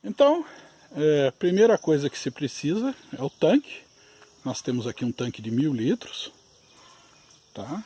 Então, a primeira coisa que se precisa é o tanque. Nós temos aqui um tanque de 1000 litros. Tá?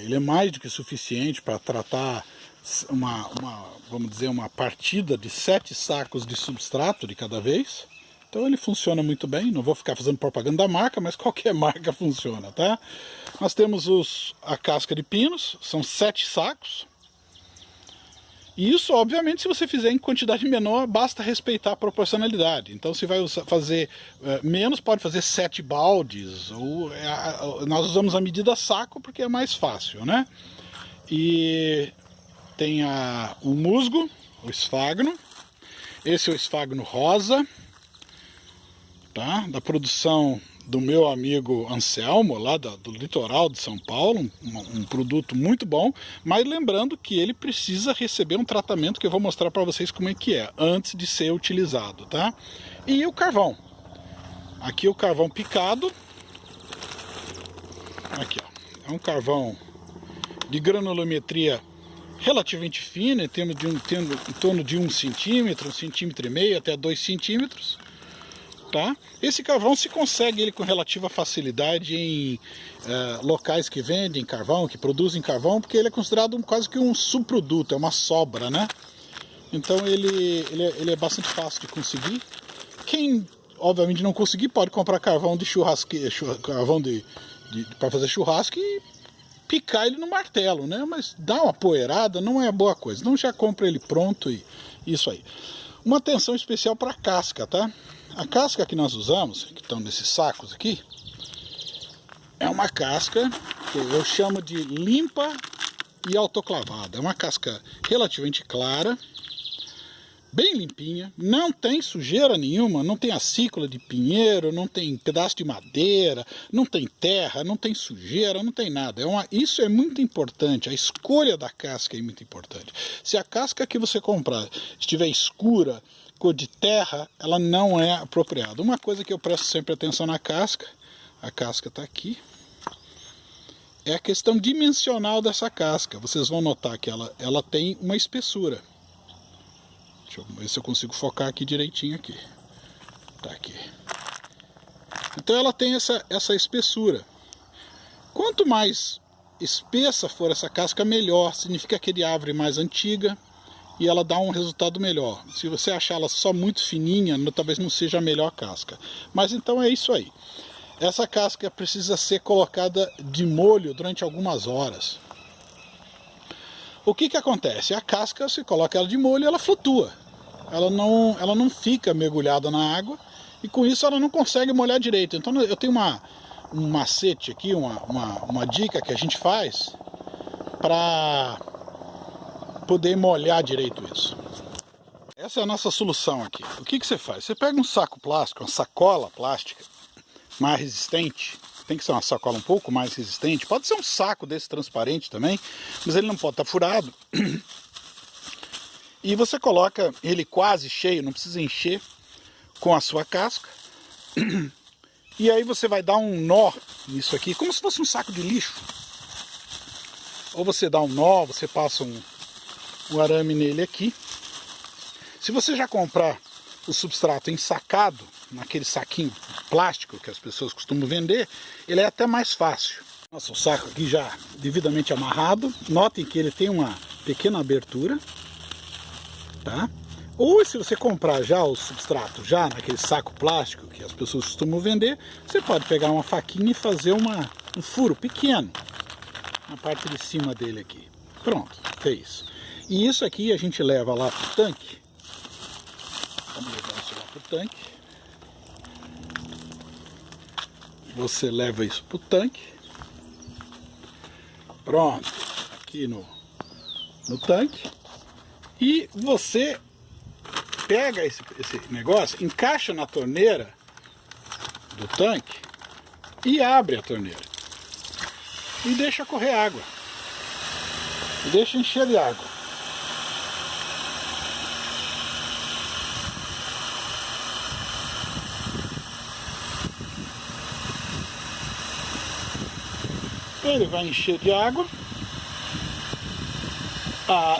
Ele é mais do que suficiente para tratar vamos dizer, uma partida de 7 sacos de substrato de cada vez. Então ele funciona muito bem. Não vou ficar fazendo propaganda da marca, mas qualquer marca funciona, tá? Nós temos a casca de pinos, são 7 sacos. E isso, obviamente, se você fizer em quantidade menor, basta respeitar a proporcionalidade. Então, se vai fazer menos, pode fazer 7 baldes. Nós usamos a medida saco porque é mais fácil, né? E tem o musgo, o esfagno. Esse é o esfagno rosa, tá? Da produção do meu amigo Anselmo, lá do litoral de São Paulo, um produto muito bom, mas lembrando que ele precisa receber um tratamento que eu vou mostrar para vocês como é que é, antes de ser utilizado, tá? E o carvão. Aqui o carvão picado. Aqui, ó. É um carvão de granulometria relativamente fina, em torno de 1 centímetro, 1,5 centímetro, até 2 centímetros. Tá? Esse carvão se consegue ele com relativa facilidade em locais que vendem carvão, que produzem carvão, porque ele é considerado quase que um subproduto, é uma sobra, né? Então ele é bastante fácil de conseguir. Quem obviamente não conseguir pode comprar carvão de carvão para fazer churrasco e picar ele no martelo, né? Mas dá uma poeirada, não é boa coisa. Então já compra ele pronto e isso aí. Uma atenção especial para a casca, tá? A casca que nós usamos, que estão nesses sacos aqui, é uma casca que eu chamo de limpa e autoclavada. É uma casca relativamente clara, bem limpinha, não tem sujeira nenhuma, não tem acícula de pinheiro, não tem pedaço de madeira, não tem terra, não tem sujeira, não tem nada. Isso é muito importante, a escolha da casca é muito importante. Se a casca que você comprar estiver escura, cor de terra, ela não é apropriada. Uma coisa que eu presto sempre atenção na casca, a casca está aqui, é a questão dimensional dessa casca. Vocês vão notar que ela tem uma espessura. Deixa eu ver se eu consigo focar aqui direitinho aqui. Tá aqui. Então ela tem essa espessura. Quanto mais espessa for essa casca, melhor. Significa que ele árvore mais antiga e ela dá um resultado melhor. Se você achar ela só muito fininha, talvez não seja a melhor casca. Mas então é isso aí. Essa casca precisa ser colocada de molho durante algumas horas. O que acontece? A casca, você coloca ela de molho, ela flutua. Ela não fica mergulhada na água e com isso ela não consegue molhar direito. Então eu tenho um macete aqui, uma dica que a gente faz para poder molhar direito isso. Essa é a nossa solução aqui. O que você faz? Você pega um saco plástico, uma sacola plástica mais resistente. Tem que ser uma sacola um pouco mais resistente. Pode ser um saco desse transparente também, mas ele não pode estar furado. E você coloca ele quase cheio, não precisa encher, com a sua casca. E aí você vai dar um nó nisso aqui, como se fosse um saco de lixo. Ou você dá um nó, você passa um arame nele aqui. Se você já comprar o substrato ensacado, naquele saquinho plástico que as pessoas costumam vender, ele é até mais fácil. Nossa, o saco aqui já devidamente amarrado. Notem que ele tem uma pequena abertura, tá? Ou se você comprar já o substrato já naquele saco plástico que as pessoas costumam vender, você pode pegar uma faquinha e fazer um furo pequeno na parte de cima dele aqui. Pronto, fez. E isso aqui a gente leva lá pro tanque. Vamos levar isso lá pro tanque. Você leva isso pro tanque. Pronto, aqui no tanque. E você pega esse negócio, encaixa na torneira do tanque e abre a torneira. E deixa correr água. E deixa encher de água. Ele vai encher de água.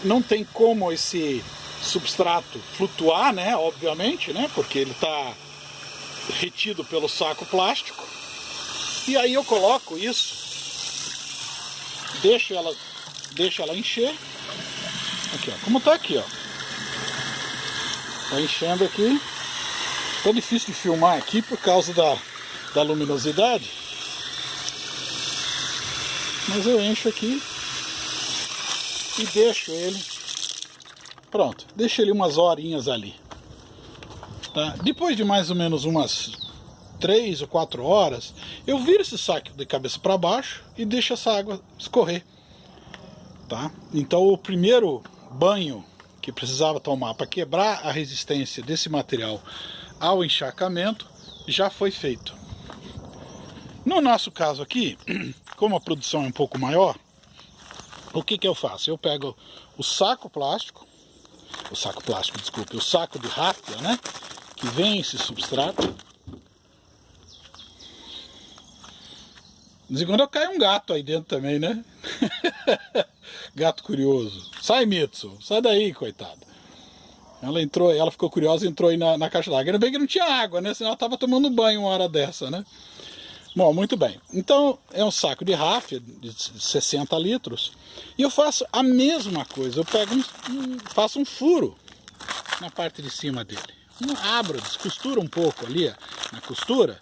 Não tem como esse substrato flutuar, né? Obviamente, né? Porque ele está retido pelo saco plástico. E aí eu coloco isso, deixo ela encher. Aqui, ó, como tá aqui, ó. Tá enchendo aqui. Tá difícil de filmar aqui por causa da luminosidade. Mas eu encho aqui e deixo ele. Pronto, deixo ele umas horinhas ali. Tá? Depois de mais ou menos umas 3 ou 4 horas, eu viro esse saco de cabeça para baixo e deixo essa água escorrer. Tá? Então o primeiro banho que precisava tomar para quebrar a resistência desse material ao encharcamento já foi feito. No nosso caso aqui, como a produção é um pouco maior, o que eu faço? Eu pego o saco de ráfia, né? Que vem esse substrato. De vez em quando eu caio um gato aí dentro também, né? Gato curioso. Sai, Mitsu, sai daí, coitado. Ela ficou curiosa e entrou aí na caixa d'água. Ainda bem que não tinha água, né? Senão ela estava tomando banho uma hora dessa, né? Bom, muito bem. Então, é um saco de ráfia de 60 litros. E eu faço a mesma coisa. Eu pego faço um furo na parte de cima dele. Abro, descosturo um pouco ali na costura.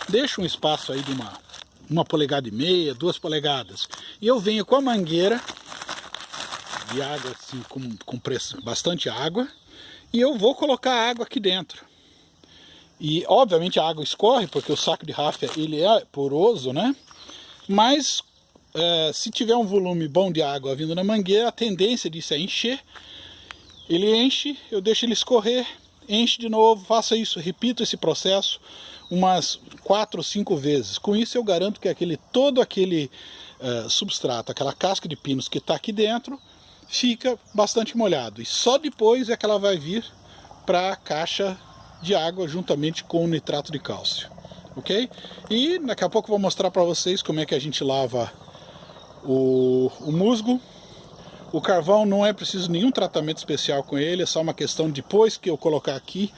Deixo um espaço aí de uma polegada e meia, 2 polegadas. E eu venho com a mangueira de água, assim, com bastante água. E eu vou colocar a água aqui dentro. E obviamente a água escorre, porque o saco de ráfia ele é poroso, né? Mas se tiver um volume bom de água vindo na mangueira, a tendência disso é encher. Ele enche, eu deixo ele escorrer, enche de novo, faço isso, repito esse processo umas 4 ou 5 vezes. Com isso eu garanto que todo aquele substrato, aquela casca de pinos que está aqui dentro, fica bastante molhado. E só depois é que ela vai vir para a caixa de água juntamente com o nitrato de cálcio, ok? E daqui a pouco eu vou mostrar para vocês como é que a gente lava o musgo. O carvão não é preciso nenhum tratamento especial com ele, é só uma questão depois que eu colocar aqui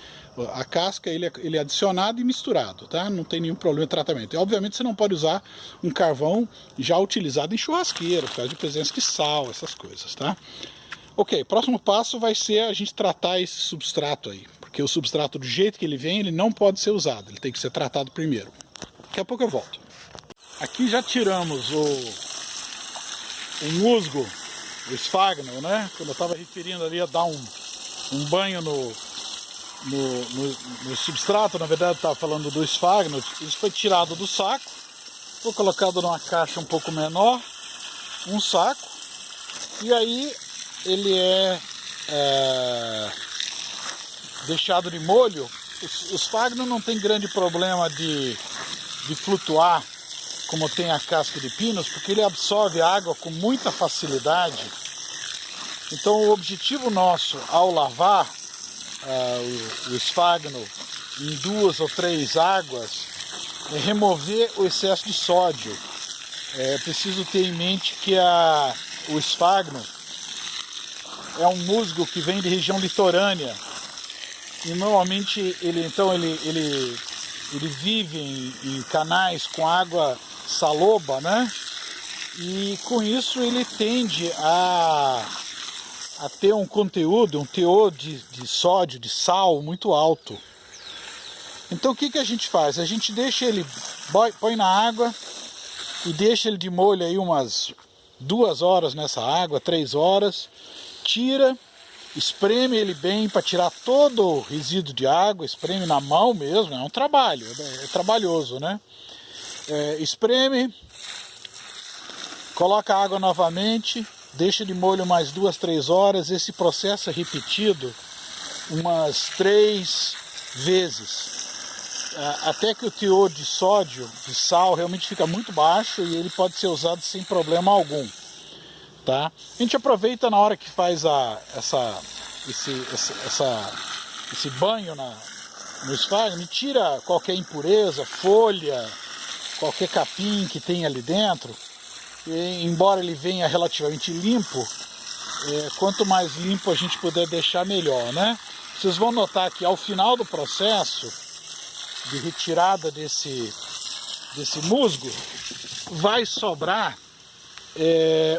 a casca, ele é adicionado e misturado, tá? Não tem nenhum problema de tratamento. E obviamente você não pode usar um carvão já utilizado em churrasqueira, por causa de presença de sal, essas coisas, tá? Ok, próximo passo vai ser a gente tratar esse substrato aí, porque o substrato do jeito que ele vem, ele não pode ser usado, ele tem que ser tratado primeiro. Daqui a pouco eu volto. Aqui já tiramos o musgo, o esfagno, né? Quando eu estava referindo ali a dar um banho no substrato, na verdade eu estava falando do esfagno. Isso foi tirado do saco, foi colocado numa caixa um pouco menor, um saco, e aí ele é deixado de molho. O esfagno não tem grande problema de flutuar como tem a casca de pinos, porque ele absorve água com muita facilidade. Então o objetivo nosso ao lavar o esfagno em 2 ou 3 águas é remover o excesso de sódio. É preciso ter em mente que o esfagno é um musgo que vem de região litorânea e normalmente ele vive em canais com água saloba, né? E com isso ele tende a ter um conteúdo, um teor de sódio, de sal muito alto. Então o que a gente faz? A gente deixa ele, põe na água e deixa ele de molho aí umas 2 horas nessa água, 3 horas, tira, espreme ele bem para tirar todo o resíduo de água, espreme na mão mesmo, é um trabalho, é trabalhoso, né? Espreme, coloca a água novamente, deixa de molho mais 2, 3 horas, esse processo é repetido umas 3 vezes, até que o teor de sódio, de sal, realmente fica muito baixo e ele pode ser usado sem problema algum. Tá? A gente aproveita na hora que faz esse banho no esfagno e tira qualquer impureza, folha, qualquer capim que tem ali dentro. E, embora ele venha relativamente limpo, quanto mais limpo a gente puder deixar, melhor, né? Vocês vão notar que ao final do processo de retirada desse musgo, vai sobrar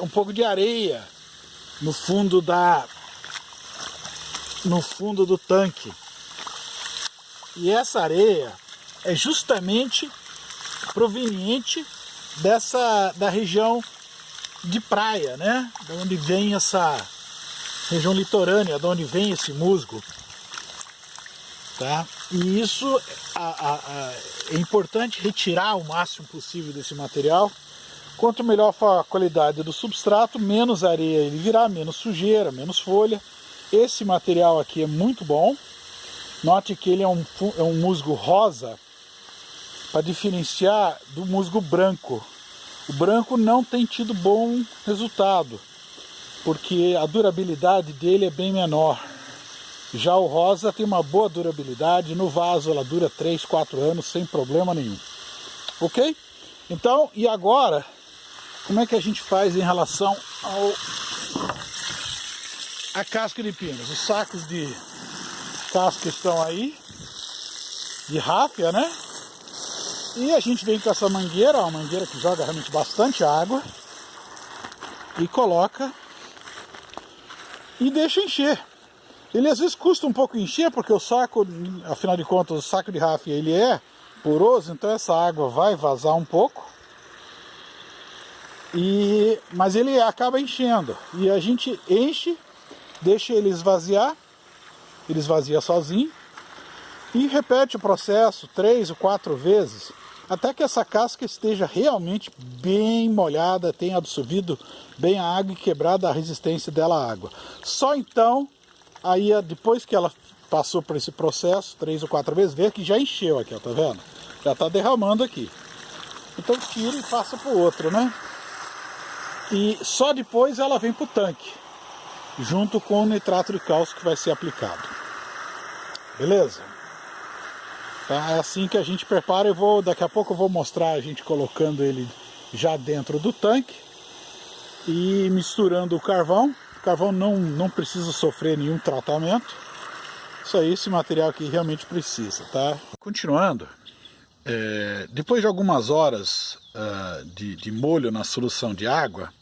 um pouco de areia no fundo do tanque. E essa areia é justamente proveniente da região de praia, né? Da onde vem essa região litorânea, da onde vem esse musgo, tá? E isso é importante retirar o máximo possível desse material. Quanto melhor for a qualidade do substrato, menos areia ele virá, menos sujeira, menos folha. Esse material aqui é muito bom. Note que ele é um musgo rosa, para diferenciar do musgo branco. O branco não tem tido bom resultado, porque a durabilidade dele é bem menor. Já o rosa tem uma boa durabilidade, no vaso ela dura 3, 4 anos sem problema nenhum. Ok? Então, e agora, como é que a gente faz em relação à casca de pinos? Os sacos de casca estão aí, de ráfia, né? E a gente vem com essa mangueira, uma mangueira que joga realmente bastante água, e coloca e deixa encher. Ele às vezes custa um pouco encher, porque o saco, afinal de contas, o saco de ráfia ele é poroso, então essa água vai vazar um pouco, mas ele acaba enchendo. E a gente enche, deixa ele esvaziar, ele esvazia sozinho, e repete o processo 3 ou 4 vezes, até que essa casca esteja realmente bem molhada, tenha absorvido bem a água e quebrado a resistência dela à água. Só então, aí depois que ela passou por esse processo 3 ou 4 vezes, vê que já encheu aqui, ó, tá vendo? Já está derramando aqui. Então tira e passa para o outro, né? E só depois ela vem para o tanque, junto com o nitrato de cálcio que vai ser aplicado. Beleza? Tá, é assim que a gente prepara. Daqui a pouco eu vou mostrar a gente colocando ele já dentro do tanque e misturando o carvão. O carvão não precisa sofrer nenhum tratamento. Isso aí, esse material aqui realmente precisa, tá? Continuando, depois de algumas horas de molho na solução de água,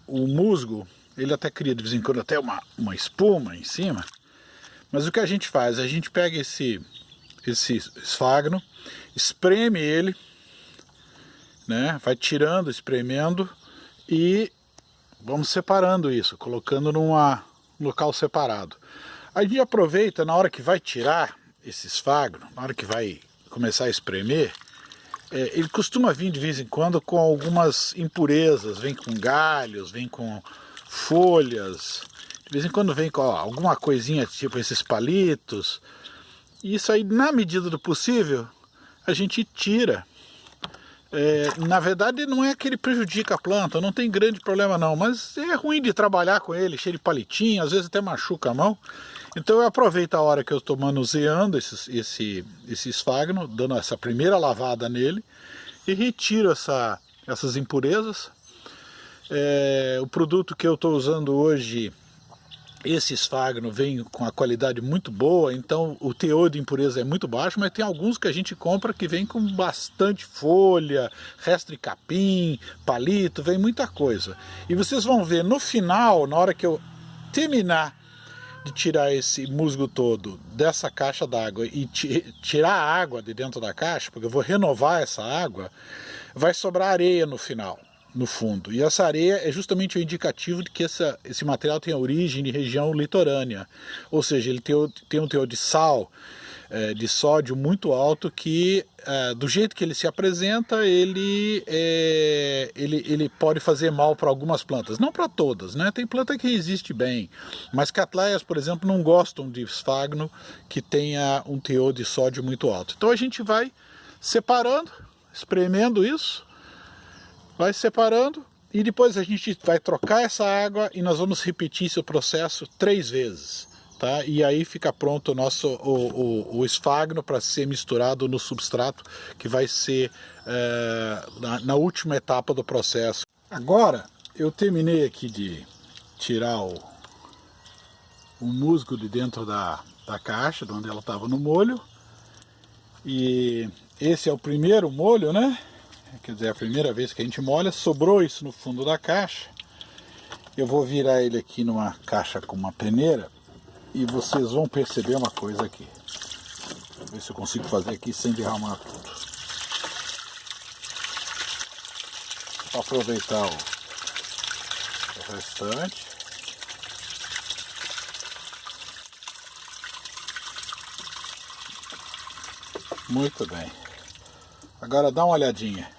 o musgo, ele até cria de vez em quando até uma espuma em cima. Mas o que a gente faz? A gente pega esse esfagno, espreme ele, né? Vai tirando, espremendo e vamos separando isso, colocando num local separado. A gente aproveita na hora que vai tirar esse esfagno, na hora que vai começar a espremer, ele costuma vir de vez em quando com algumas impurezas, vem com galhos, vem com folhas. De vez em quando vem com alguma coisinha, tipo esses palitos. E isso aí, na medida do possível, a gente tira. Na verdade, não é que ele prejudica a planta, não tem grande problema não. Mas é ruim de trabalhar com ele, cheio de palitinho, às vezes até machuca a mão. Então eu aproveito a hora que eu estou manuseando esse esfagno, dando essa primeira lavada nele, e retiro essas impurezas. O produto que eu estou usando hoje, esse esfagno vem com a qualidade muito boa, então o teor de impureza é muito baixo, mas tem alguns que a gente compra que vem com bastante folha, resto de capim, palito, vem muita coisa. E vocês vão ver no final, na hora que eu terminar de tirar esse musgo todo dessa caixa d'água e tirar a água de dentro da caixa, porque eu vou renovar essa água, vai sobrar areia no final, no fundo. E essa areia é justamente o indicativo de que esse material tem origem de região litorânea. Ou seja, ele tem um teor de sal, de sódio muito alto, que do jeito que ele se apresenta, ele pode fazer mal para algumas plantas. Não para todas, né? Tem planta que resiste bem. Mas cattleyas, por exemplo, não gostam de esfagno que tenha um teor de sódio muito alto. Então a gente vai separando, espremendo isso, vai separando e depois a gente vai trocar essa água e nós vamos repetir esse processo 3 vezes, tá? E aí fica pronto o esfagno para ser misturado no substrato, que vai ser na última etapa do processo. Agora eu terminei aqui de tirar o musgo de dentro da caixa, de onde ela estava no molho. E esse é o primeiro molho, né? Quer dizer, a primeira vez que a gente molha. Sobrou isso no fundo da caixa. Eu vou virar ele aqui numa caixa com uma peneira e vocês vão perceber uma coisa aqui. Vou ver se eu consigo fazer aqui sem derramar tudo. Vou aproveitar o restante. Muito bem. Agora dá uma olhadinha.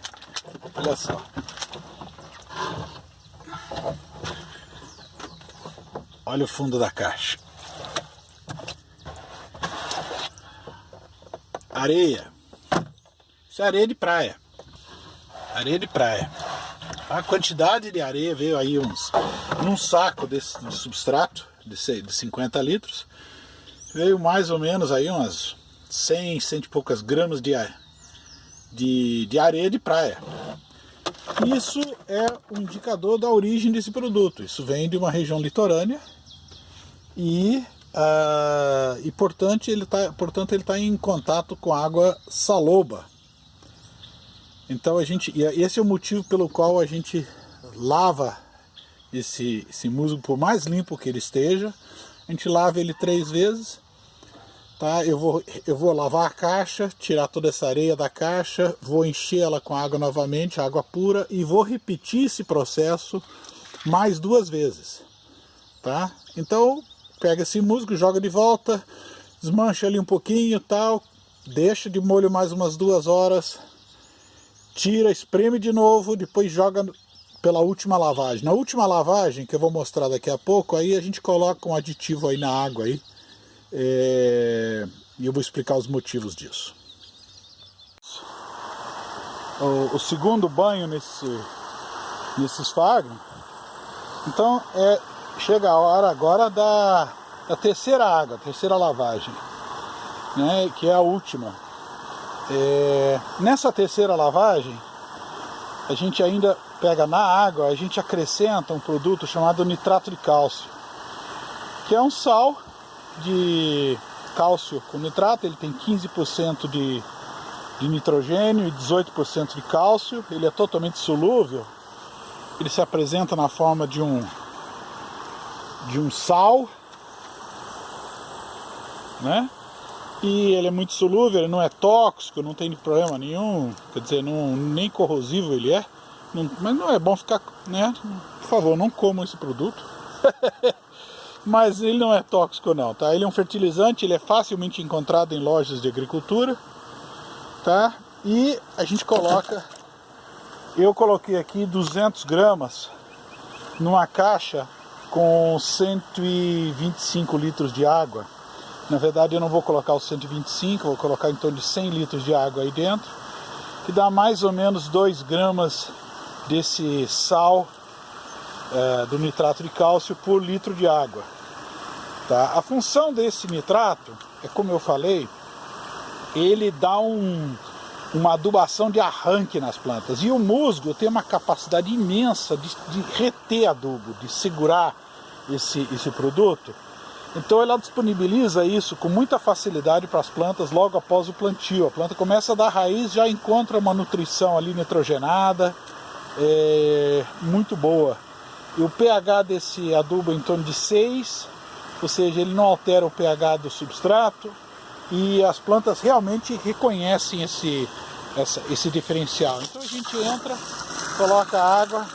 Olha só. Olha o fundo da caixa. Areia. Isso é areia de praia. Areia de praia. A quantidade de areia veio aí num saco de substrato de 50 litros. Veio mais ou menos aí umas 100 e poucas gramas de areia de praia. Isso é um indicador da origem desse produto. Isso vem de uma região litorânea e portanto ele está em contato com água saloba. Então esse é o motivo pelo qual a gente lava esse musgo, por mais limpo que ele esteja, a gente lava ele 3 vezes. Tá? Eu vou lavar a caixa, tirar toda essa areia da caixa, vou encher ela com água novamente, água pura, e vou repetir esse processo mais 2 vezes. Tá? Então, pega esse musgo, joga de volta, desmancha ali um pouquinho, tal, deixa de molho mais umas 2 horas, tira, espreme de novo, depois joga pela última lavagem. Na última lavagem, que eu vou mostrar daqui a pouco, aí a gente coloca um aditivo aí na água aí. E eu vou explicar os motivos disso. O segundo banho nesse esfagno. Então chega a hora agora da terceira água, a terceira lavagem, né, que é a última. Nessa terceira lavagem a gente ainda pega na água, a gente acrescenta um produto chamado nitrato de cálcio, que é um sal de cálcio com nitrato. Ele tem 15% de nitrogênio e 18% de cálcio. Ele é totalmente solúvel. Ele se apresenta na forma de um sal, né? E ele é muito solúvel, ele não é tóxico, não tem problema nenhum, quer dizer, nem corrosivo ele é. Mas não é bom ficar, né? Por favor, não comam esse produto. Mas ele não é tóxico não, tá? Ele é um fertilizante, ele é facilmente encontrado em lojas de agricultura, tá? E a gente eu coloquei aqui 200 gramas numa caixa com 125 litros de água. Na verdade eu não vou colocar os 125, vou colocar em torno de 100 litros de água aí dentro, que dá mais ou menos 2 gramas desse sal do nitrato de cálcio por litro de água. Tá? A função desse nitrato é, como eu falei, ele dá uma adubação de arranque nas plantas. E o musgo tem uma capacidade imensa de reter adubo, de segurar esse produto. Então ela disponibiliza isso com muita facilidade para as plantas logo após o plantio. A planta começa a dar raiz, já encontra uma nutrição ali nitrogenada, muito boa. E o pH desse adubo é em torno de 6, ou seja, ele não altera o pH do substrato, e as plantas realmente reconhecem esse diferencial. Então a gente entra, coloca a água,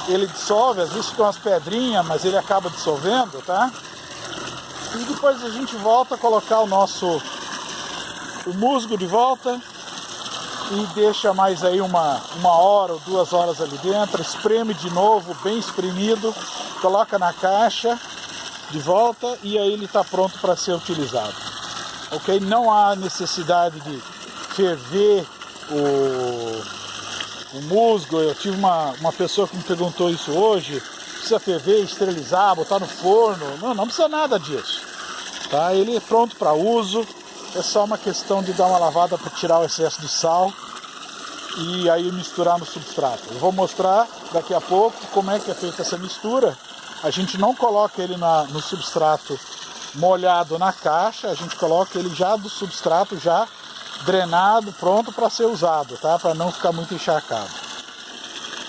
ele dissolve, às vezes ficam umas pedrinhas, mas ele acaba dissolvendo, tá? E depois a gente volta a colocar o musgo de volta e deixa mais aí uma hora ou 2 horas ali dentro, espreme de novo, bem espremido, coloca na caixa de volta e aí ele está pronto para ser utilizado. Ok? Não há necessidade de ferver o musgo. Eu tive uma pessoa que me perguntou isso hoje: precisa ferver, esterilizar, botar no forno? Não precisa nada disso. Tá? Ele é pronto para uso. É só uma questão de dar uma lavada para tirar o excesso de sal e aí misturar no substrato. Eu vou mostrar daqui a pouco como é que é feita essa mistura. A gente não coloca ele no substrato molhado na caixa, a gente coloca ele já do substrato já drenado, pronto para ser usado, tá? Para não ficar muito encharcado.